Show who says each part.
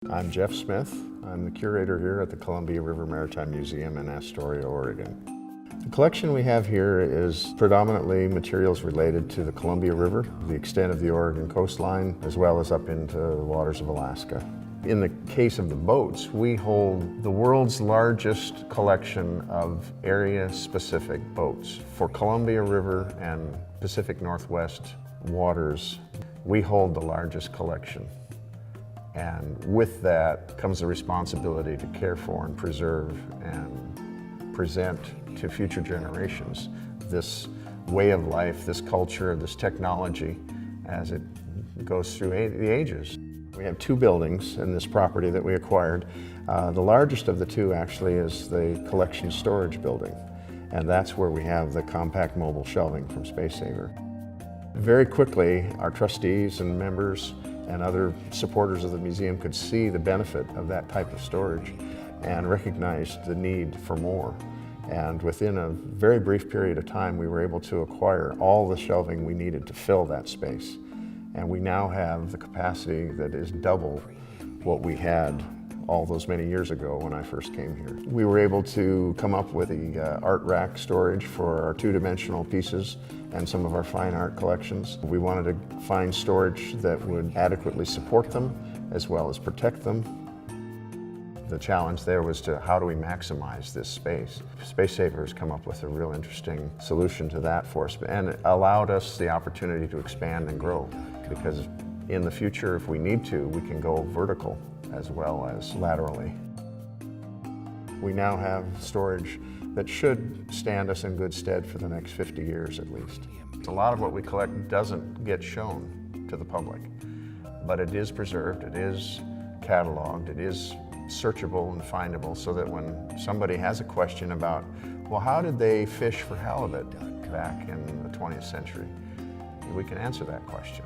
Speaker 1: I'm Jeff Smith. I'm the curator here at the Columbia River Maritime Museum in Astoria, Oregon. The collection we have here is predominantly materials related to the Columbia River, the extent of the Oregon coastline, as well as up into the waters of Alaska. In the case of the boats, we hold the world's largest collection of area-specific boats. For Columbia River and Pacific Northwest waters, we hold the largest collection. And with that comes the responsibility to care for and preserve and present to future generations this way of life, this culture, this technology as it goes through the ages. We have two buildings in this property that we acquired. The largest of the two actually is the collection storage building, and that's where we have the compact mobile shelving from Spacesaver. Very quickly, our trustees and members and other supporters of the museum could see the benefit of that type of storage and recognized the need for more. And within a very brief period of time, we were able to acquire all the shelving we needed to fill that space. And we now have the capacity that is double what we had all those many years ago when I first came here. We were able to come up with the art rack storage for our two-dimensional pieces and some of our fine art collections. We wanted to find storage that would adequately support them as well as protect them. The challenge there was to how do we maximize this space? Spacesaver has come up with a real interesting solution to that for us, and it allowed us the opportunity to expand and grow, because in the future, if we need to, we can go vertical as well as laterally. We now have storage that should stand us in good stead for the next 50 years at least. A lot of what we collect doesn't get shown to the public, but it is preserved, it is cataloged, it is searchable and findable, so that when somebody has a question about, well, how did they fish for halibut back in the 20th century? We can answer that question.